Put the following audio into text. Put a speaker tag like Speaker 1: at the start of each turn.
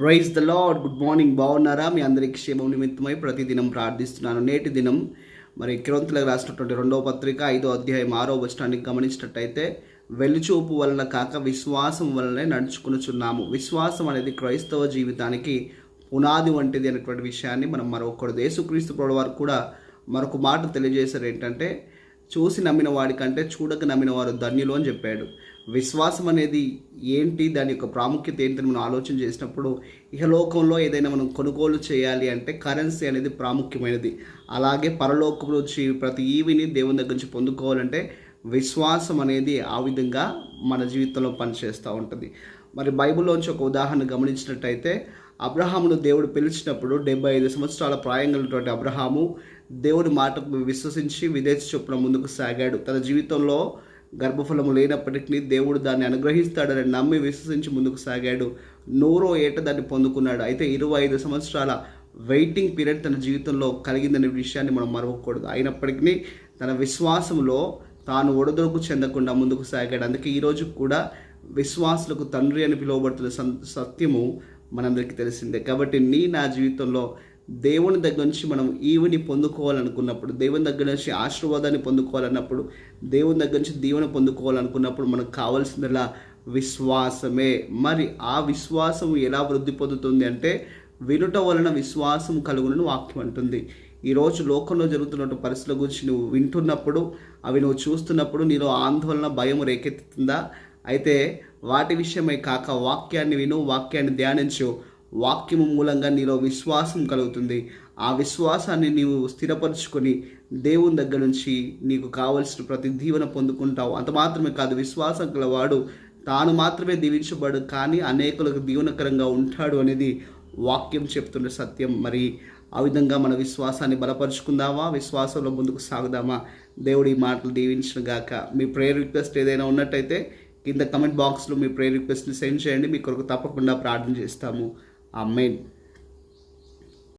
Speaker 1: Praise the Lord. Good morning. బాగున్నారా? మీ అందరికి క్షేమం నిమిత్తమై ప్రతిదినం ప్రార్థిస్తున్నాను. నేటి దినం మరి కొరింథీయులకు రాసినటువంటి 2వ పత్రిక 5వ అధ్యాయం 6వ వచనాన్ని గమనించినట్టయితే, వెలుచూపు వలన కాక విశ్వాసం వలనే నడుచుకునుచున్నాము. విశ్వాసం అనేది క్రైస్తవ జీవితానికి పునాది వంటిది అనేటువంటి విషయాన్ని మనం మరొకడు యేసుక్రీస్తు ప్రభువు వారు కూడా మరొక మాట తెలియజేశారు. ఏంటంటే, చూసి నమ్మిన వాడికంటే చూడక నమ్మిన వారు ధన్యులు అని చెప్పాడు. విశ్వాసం అనేది ఏంటి, దాని యొక్క ప్రాముఖ్యత ఏంటని మనం ఆలోచన చేసినప్పుడు, ఇహలోకంలో ఏదైనా మనం కొనుగోలు చేయాలి అంటే కరెన్సీ అనేది ప్రాముఖ్యమైనది. అలాగే పరలోకం నుంచి ప్రతి ఈవిని దేవుని దగ్గర నుంచి పొందుకోవాలంటే విశ్వాసం అనేది ఆ విధంగా మన జీవితంలో పనిచేస్తూ ఉంటుంది. మరి బైబిల్లోంచి ఒక ఉదాహరణ గమనించినట్టయితే, అబ్రహామును దేవుడు పిలిచినప్పుడు 75 సంవత్సరాల ప్రాయం కలిగినటువంటి అబ్రహాము దేవుడి మాటకు విశ్వసించి విదేశీ చొప్పున ముందుకు సాగాడు. తన జీవితంలో గర్భఫలము లేనప్పటికీ దేవుడు దాన్ని అనుగ్రహిస్తాడని నమ్మి విశ్వసించి ముందుకు సాగాడు. 100వ ఏట దాన్ని పొందుకున్నాడు. అయితే 25 సంవత్సరాల వెయిటింగ్ పీరియడ్ తన జీవితంలో కలిగిందనే విషయాన్ని మనం మరవకూడదు. అయినప్పటికీ తన విశ్వాసంలో తాను ఒడదొడుకు చెందకుండా ముందుకు సాగాడు. అందుకే ఈరోజు కూడా విశ్వాసులకు తండ్రి అని పిలువబడుతున్న సత్యము మనందరికీ తెలిసిందే. కాబట్టి నా జీవితంలో దేవుని దగ్గర నుంచి మనం ఈవిని పొందుకోవాలనుకున్నప్పుడు, దేవుని దగ్గర నుంచి ఆశీర్వాదాన్ని పొందుకోవాలన్నప్పుడు, దేవుని దగ్గర నుంచి దీవెన పొందుకోవాలనుకున్నప్పుడు మనకు కావాల్సిందలా విశ్వాసమే. మరి ఆ విశ్వాసం ఎలా వృద్ధి పొందుతుంది అంటే, వినుట వలన విశ్వాసం కలుగునని వాక్యం అంటుంది. ఈరోజు లోకంలో జరుగుతున్న పరిస్థితుల గురించి నువ్వు వింటున్నప్పుడు, అవి నువ్వు చూస్తున్నప్పుడు నీలో ఆందోళన, భయం రేకెత్తుతుందా? అయితే వాటి విషయమై కాక వాక్యాన్ని విను, వాక్యాన్ని ధ్యానించు. వాక్యము మూలంగా నీలో విశ్వాసం కలుగుతుంది. ఆ విశ్వాసాన్ని నీవు స్థిరపరుచుకొని దేవుని దగ్గర నుంచి నీకు కావలసిన ప్రతి దీవెన పొందుకుంటావు. అంత మాత్రమే కాదు, విశ్వాసం గలవాడు తాను మాత్రమే దీవించబడు కానీ అనేకులకు దీవెనకరంగా ఉంటాడు అనేది వాక్యం చెప్తున్న సత్యం. మరి ఆ విధంగా మన విశ్వాసాన్ని బలపరుచుకుందామా? విశ్వాసంలో ముందుకు సాగుదామా? దేవుడి మాటలు దీవించిన గాక. మీ ప్రేయర్ రిక్వెస్ట్ ఏదైనా ఉన్నట్టయితే కింద కమెంట్ బాక్స్లో మీ ప్రేయర్ రిక్వెస్ట్ని సెండ్ చేయండి. మీ కొరకు తప్పకుండా ప్రార్థన చేస్తాము. ఆమేన్.